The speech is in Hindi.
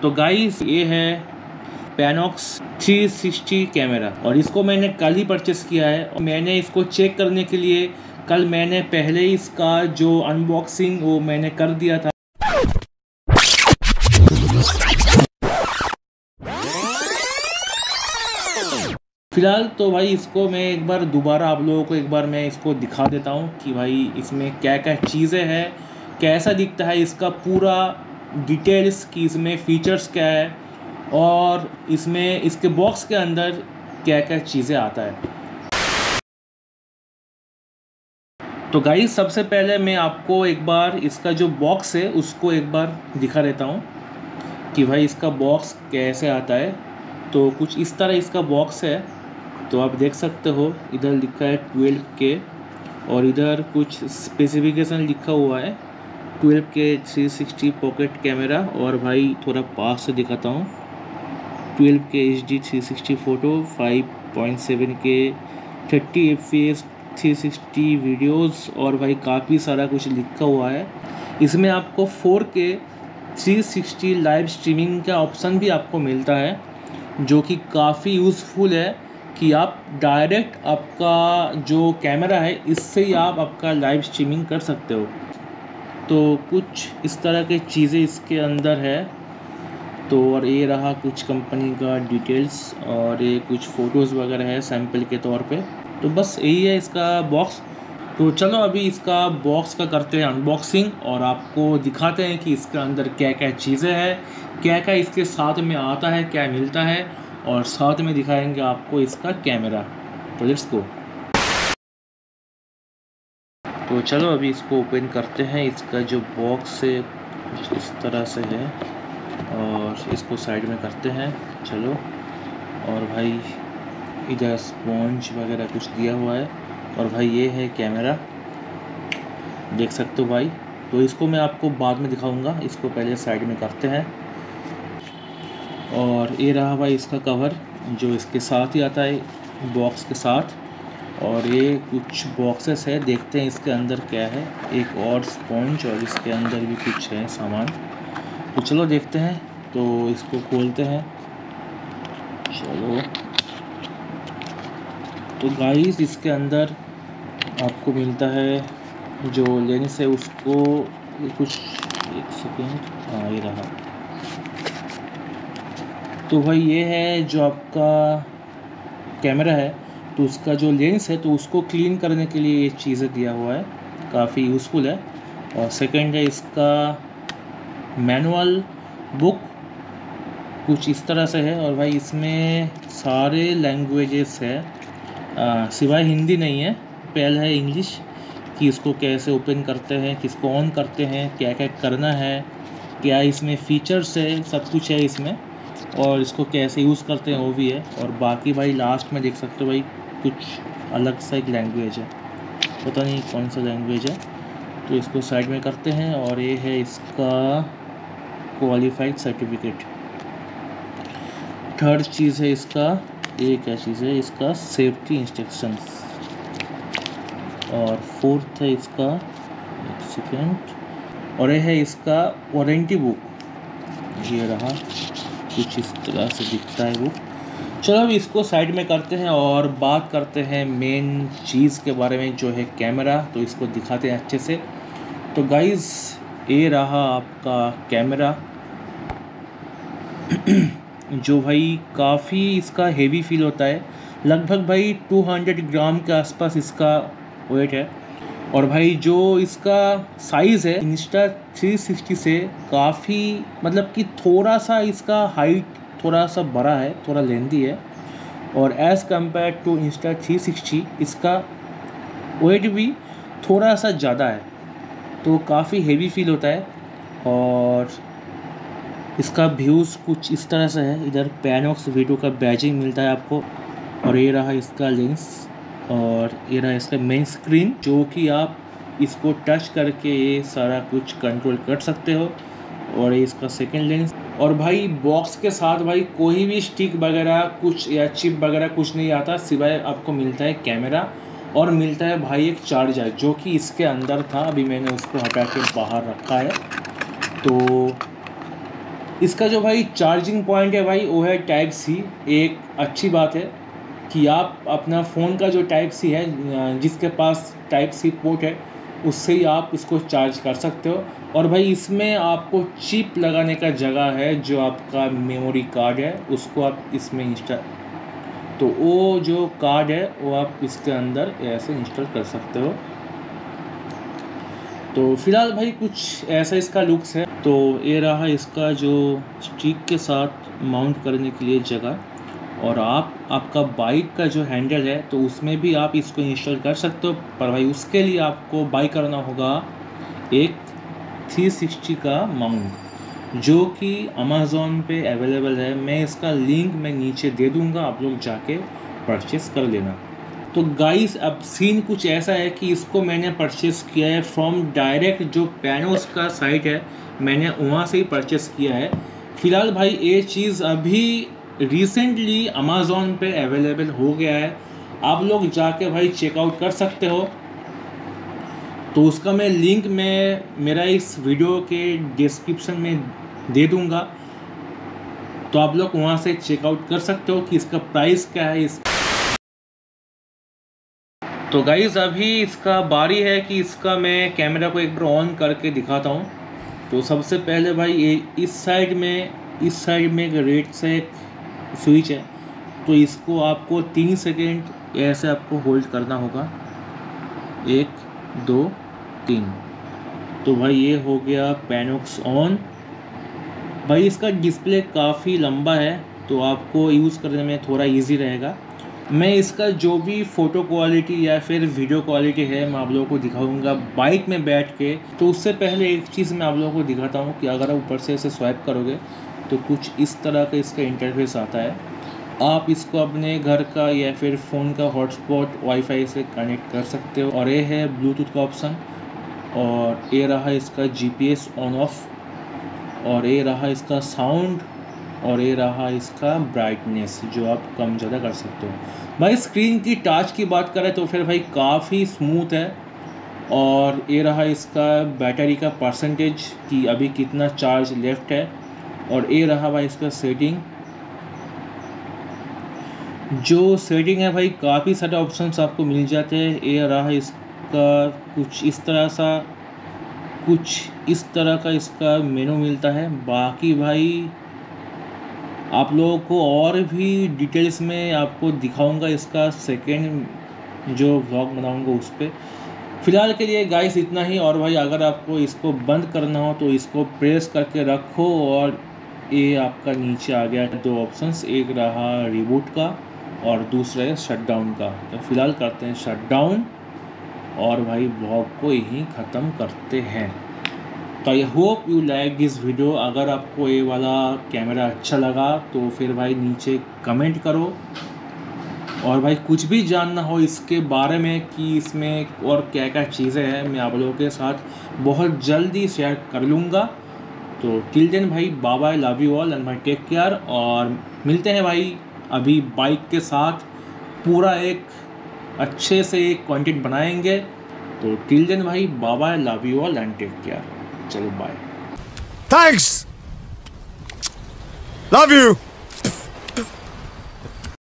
तो गाइस ये है पैनोक्स 360 कैमरा और इसको मैंने कल ही परचेस किया है। और मैंने इसको चेक करने के लिए कल मैंने पहले ही इसका जो अनबॉक्सिंग वो मैंने कर दिया था। फिलहाल तो भाई इसको मैं एक बार दोबारा आप लोगों को एक बार मैं इसको दिखा देता हूँ कि भाई इसमें क्या क्या चीज़ें हैं, कैसा दिखता है, इसका पूरा डिटेल्स की इसमें फ़ीचर्स क्या है और इसमें इसके बॉक्स के अंदर क्या क्या चीज़ें आता है। तो गाइस सबसे पहले मैं आपको एक बार इसका जो बॉक्स है उसको एक बार दिखा देता हूँ कि भाई इसका बॉक्स कैसे आता है। तो कुछ इस तरह इसका बॉक्स है। तो आप देख सकते हो इधर लिखा है 12K और इधर कुछ स्पेसिफिकेशन लिखा हुआ है 12K 360 पॉकेट कैमरा। और भाई थोड़ा पास से दिखाता हूँ 12K HD 360 photo 5.7K 30 FPS 360 videos और भाई काफ़ी सारा कुछ लिखा हुआ है। इसमें आपको 4K 360 लाइव स्ट्रीमिंग का ऑप्शन भी आपको मिलता है जो कि काफ़ी यूज़फुल है कि आप डायरेक्ट आपका जो कैमरा है इससे ही आप आपका लाइव स्ट्रीमिंग कर सकते हो। तो कुछ इस तरह के चीज़ें इसके अंदर है। तो और ये रहा कुछ कंपनी का डिटेल्स और ये कुछ फ़ोटोज़ वगैरह है सैम्पल के तौर पे। तो बस यही है इसका बॉक्स। तो चलो अभी इसका बॉक्स का करते हैं अनबॉक्सिंग और आपको दिखाते हैं कि इसके अंदर क्या क्या चीज़ें हैं, क्या क्या इसके साथ में आता है, क्या मिलता है और साथ में दिखाएंगे आपको इसका कैमरा। तो लेट्स गो। तो चलो अभी इसको ओपन करते हैं। इसका जो बॉक्स है कुछ इस तरह से है और इसको साइड में करते हैं। चलो और भाई इधर स्पॉन्ज वगैरह कुछ दिया हुआ है और भाई ये है कैमरा, देख सकते हो भाई। तो इसको मैं आपको बाद में दिखाऊंगा, इसको पहले साइड में करते हैं। और ये रहा भाई इसका कवर जो इसके साथ ही आता है बॉक्स के साथ। और ये कुछ बॉक्सेस है, देखते हैं इसके अंदर क्या है। एक और स्पॉन्ज और इसके अंदर भी कुछ है सामान। तो चलो देखते हैं। तो इसको खोलते हैं। चलो तो गाइस इसके अंदर आपको मिलता है जो लेंस है उसको कुछ, एक सेकेंड, हाँ ये रहा। तो भाई ये है जो आपका कैमरा है तो उसका जो लेंस है तो उसको क्लीन करने के लिए ये चीज़ें दिया हुआ है, काफ़ी यूज़फुल है। और सेकंड है इसका मैनुअल बुक कुछ इस तरह से है। और भाई इसमें सारे लैंग्वेजेस है सिवाय हिंदी नहीं है, पहले है इंग्लिश कि इसको कैसे ओपन करते हैं, किसको ऑन करते हैं, क्या क्या करना है, क्या इसमें फ़ीचर्स है, सब कुछ है इसमें। और इसको कैसे यूज़ करते हैं वो भी है। और बाकी भाई लास्ट में देख सकते हो भाई कुछ अलग सा एक लैंग्वेज है, पता नहीं कौन सा लैंग्वेज है। तो इसको साइड में करते हैं। और ये है इसका क्वालिफाइड सर्टिफिकेट। थर्ड चीज़ है इसका, ये क्या चीज़ है, इसका सेफ्टी इंस्ट्रक्शंस। और फोर्थ है इसका, एक सेकेंड, और ये है इसका वारंटी बुक। ये रहा, कुछ इस तरह से दिखता है बुक। चलो अब इसको साइड में करते हैं और बात करते हैं मेन चीज़ के बारे में जो है कैमरा। तो इसको दिखाते हैं अच्छे से। तो गाइज़ ये रहा आपका कैमरा जो भाई काफ़ी इसका हेवी फील होता है, लगभग भाई 200 ग्राम के आसपास इसका वेट है। और भाई जो इसका साइज़ है Insta360 से काफ़ी, मतलब कि थोड़ा सा इसका हाइट थोड़ा सा बड़ा है, थोड़ा लेंदी है। और एज़ कम्पेयर टू Insta360 इसका वेट भी थोड़ा सा ज़्यादा है, तो काफ़ी हेवी फील होता है। और इसका व्यूज़ कुछ इस तरह से है। इधर पैनोक्स वीडियो का बैजिंग मिलता है आपको। और ये रहा इसका लेंस और ये रहा इसका मेन स्क्रीन जो कि आप इसको टच करके ये सारा कुछ कंट्रोल कर सकते हो। और ये इसका सेकंड लेंस। और भाई बॉक्स के साथ भाई कोई भी स्टिक वगैरह कुछ या चिप वगैरह कुछ नहीं आता, सिवाय आपको मिलता है कैमरा और मिलता है भाई एक चार्जर जो कि इसके अंदर था। अभी मैंने उसको हटा के बाहर रखा है। तो इसका जो भाई चार्जिंग पॉइंट है भाई वो है टाइप सी। एक अच्छी बात है कि आप अपना फ़ोन का जो टाइप सी है, जिसके पास टाइप सी पोर्ट है, उससे ही आप इसको चार्ज कर सकते हो। और भाई इसमें आपको चिप लगाने का जगह है, जो आपका मेमोरी कार्ड है उसको आप इसमें इंस्टॉल, तो वो जो कार्ड है वो आप इसके अंदर ऐसे इंस्टॉल कर सकते हो। तो फिलहाल भाई कुछ ऐसा इसका लुक्स है। तो ये रहा इसका जो स्टिक के साथ माउंट करने के लिए जगह। और आपका बाइक का जो हैंडल है तो उसमें भी आप इसको इंस्टॉल कर सकते हो, पर भाई उसके लिए आपको बाय करना होगा एक 360 का माउंट, जो कि अमेज़ॉन पे अवेलेबल है। मैं इसका लिंक मैं नीचे दे दूँगा, आप लोग जाके परचेस कर लेना। तो गाइस अब सीन कुछ ऐसा है कि इसको मैंने परचेस किया है फ्रॉम डायरेक्ट जो पैनोस का साइट है, मैंने वहाँ से ही परचेस किया है। फ़िलहाल भाई ये चीज़ अभी रिसेंटली अमेज़ॉन पे अवेलेबल हो गया है, आप लोग जाके भाई चेकआउट कर सकते हो। तो उसका मैं लिंक मेरा इस वीडियो के डिस्क्रिप्शन में दे दूँगा, तो आप लोग वहाँ से चेकआउट कर सकते हो कि इसका प्राइस क्या है। तो गाइज़ अभी इसका बारी है कि इसका मैं कैमरा को एक बार ऑन करके दिखाता हूँ। तो सबसे पहले भाई ये इस साइड में एक रेड से एक स्विच है, तो इसको आपको 3 सेकेंड ऐसे आपको होल्ड करना होगा, 1 2 3। तो भाई ये हो गया पैनोक्स ऑन। भाई इसका डिस्प्ले काफ़ी लंबा है, तो आपको यूज़ करने में थोड़ा इजी रहेगा। मैं इसका जो भी फ़ोटो क्वालिटी या फिर वीडियो क्वालिटी है मैं आप लोगों को दिखाऊंगा बाइक में बैठ के। तो उससे पहले एक चीज़ मैं आप लोगों को दिखाता हूँ कि अगर आप ऊपर से इसे स्वाइप करोगे तो कुछ इस तरह का इसका इंटरफेस आता है। आप इसको अपने घर का या फिर फ़ोन का हॉटस्पॉट वाईफाई से कनेक्ट कर सकते हो। और ये है ब्लूटूथ का ऑप्शन, और ये रहा इसका GPS ऑन ऑफ, और ये रहा इसका साउंड, और ये रहा इसका ब्राइटनेस जो आप कम ज़्यादा कर सकते हो। भाई स्क्रीन की टच की बात करें तो फिर भाई काफ़ी स्मूथ है। और ये रहा इसका बैटरी का परसेंटेज कि अभी कितना चार्ज लेफ्ट है। और ये रहा भाई इसका सेटिंग, जो सेटिंग है भाई काफ़ी सारे ऑप्शंस आपको मिल जाते हैं। ये रहा इसका कुछ इस तरह का इसका मेनू मिलता है। बाकी भाई आप लोगों को और भी डिटेल्स में आपको दिखाऊंगा इसका सेकेंड जो व्लॉग बनाऊंगा उस पर। फ़िलहाल के लिए गाइस इतना ही। और भाई अगर आपको इसको बंद करना हो तो इसको प्रेस करके रखो, और ये आपका नीचे आ गया 2 ऑप्शंस, एक रहा रिबूट का और दूसरा है शटडाउन का। तो फ़िलहाल करते हैं शटडाउन, और भाई व्लॉग को यहीं ख़त्म करते हैं। तो I hope you like this video. अगर आपको ये वाला कैमरा अच्छा लगा तो फिर भाई नीचे कमेंट करो, और भाई कुछ भी जानना हो इसके बारे में कि इसमें और क्या क्या चीज़ें हैं, मैं आप लोगों के साथ बहुत जल्दी शेयर कर लूँगा। तो टिल देन भाई bye bye, love you all and भाई टेक केयर। और मिलते हैं भाई अभी बाइक के साथ पूरा एक अच्छे से एक कंटेंट बनाएंगे। तो टिल देन भाई bye bye, love you all and take care. चलो बाय। Thanks. Love you.